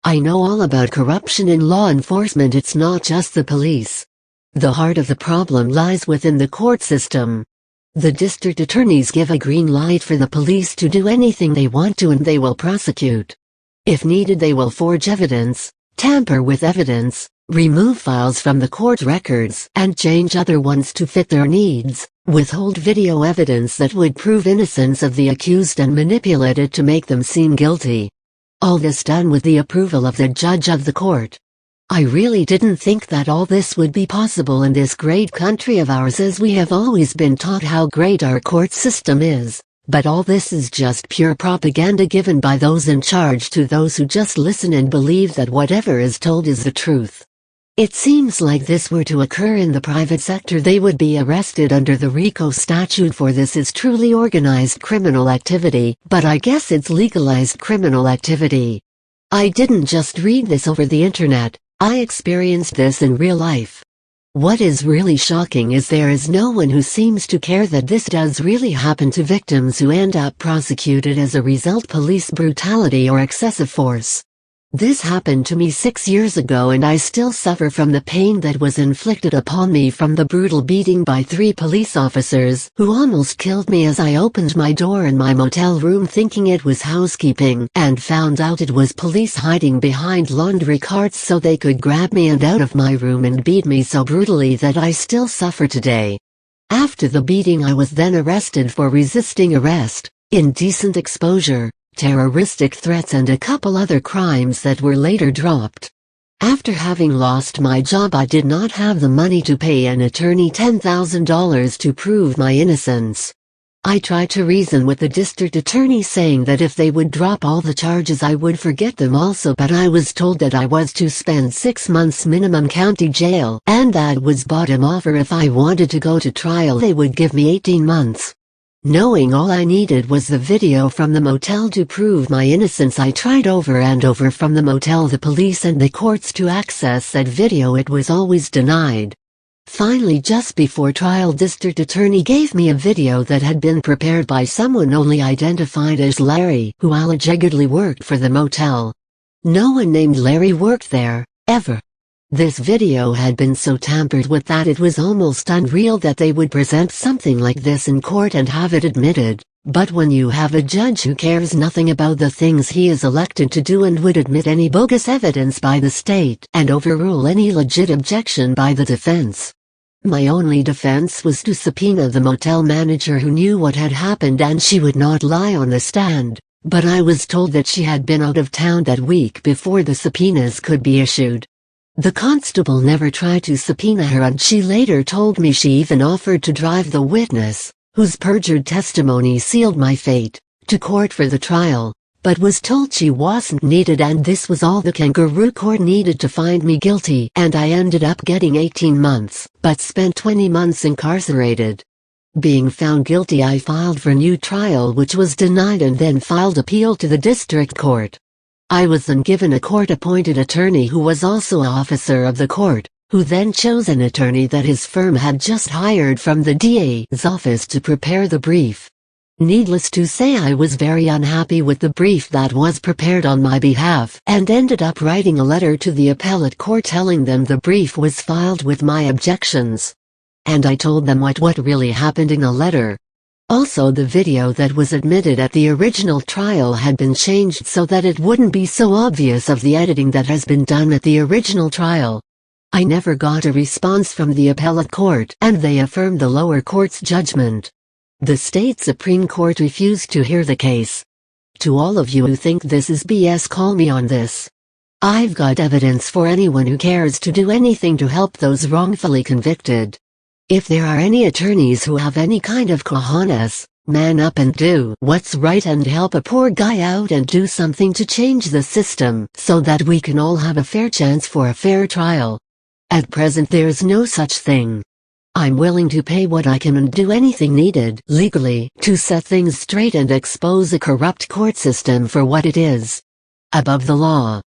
I know all about corruption in law enforcement. It's not just the police. The heart of the problem lies within the court system. The district attorneys give a green light for the police to do anything they want to, and they will prosecute. If needed, they will forge evidence, tamper with evidence, remove files from the court records, and change other ones to fit their needs, withhold video evidence that would prove innocence of the accused and manipulate it to make them seem guilty. All this done with the approval of the judge of the court. I really didn't think that all this would be possible in this great country of ours, as we have always been taught how great our court system is. But all this is just pure propaganda given by those in charge to those who just listen and believe that whatever is told is the truth. It seems like this were to occur in the private sector, they would be arrested under the RICO statute, for this is truly organized criminal activity, but I guess it's legalized criminal activity. I didn't just read this over the internet, I experienced this in real life. What is really shocking is there is no one who seems to care that this does really happen to victims who end up prosecuted as a result police brutality or excessive force. This happened to me 6 years ago, and I still suffer from the pain that was inflicted upon me from the brutal beating by 3 police officers who almost killed me as I opened my door in my motel room thinking it was housekeeping, and found out it was police hiding behind laundry carts so they could grab me and out of my room and beat me so brutally that I still suffer today. After the beating, I was then arrested for resisting arrest, indecent exposure, terroristic threats, and a couple other crimes that were later dropped. After having lost my job, I did not have the money to pay an attorney $10,000 to prove my innocence. I tried to reason with the district attorney, saying that if they would drop all the charges I would forget them also, but I was told that I was to spend 6 months minimum county jail, and that was bottom offer. If I wanted to go to trial, they would give me 18 months. Knowing all I needed was the video from the motel to prove my innocence, I tried over and over from the motel, the police, and the courts to access that video. It was always denied. Finally, just before trial, district attorney gave me a video that had been prepared by someone only identified as Larry, who allegedly worked for the motel. No one named Larry worked there, ever. This video had been so tampered with that it was almost unreal that they would present something like this in court and have it admitted. But when you have a judge who cares nothing about the things he is elected to do and would admit any bogus evidence by the state and overrule any legit objection by the defense. My only defense was to subpoena the motel manager who knew what had happened, and she would not lie on the stand, but I was told that she had been out of town that week before the subpoenas could be issued. The constable never tried to subpoena her, and she later told me she even offered to drive the witness, whose perjured testimony sealed my fate, to court for the trial, but was told she wasn't needed, and this was all the kangaroo court needed to find me guilty, and I ended up getting 18 months, but spent 20 months incarcerated. Being found guilty, I filed for new trial, which was denied, and then filed appeal to the district court. I was then given a court-appointed attorney who was also an officer of the court, who then chose an attorney that his firm had just hired from the DA's office to prepare the brief. Needless to say, I was very unhappy with the brief that was prepared on my behalf, and ended up writing a letter to the appellate court telling them the brief was filed with my objections. And I told them what really happened in the letter. Also, the video that was admitted at the original trial had been changed so that it wouldn't be so obvious of the editing that has been done at the original trial. I never got a response from the appellate court, and they affirmed the lower court's judgment. The state Supreme Court refused to hear the case. To all of you who think this is BS, call me on this. I've got evidence for anyone who cares to do anything to help those wrongfully convicted. If there are any attorneys who have any kind of cojones, man up and do what's right and help a poor guy out and do something to change the system so that we can all have a fair chance for a fair trial. At present, there's no such thing. I'm willing to pay what I can and do anything needed legally to set things straight and expose a corrupt court system for what it is. Above the law.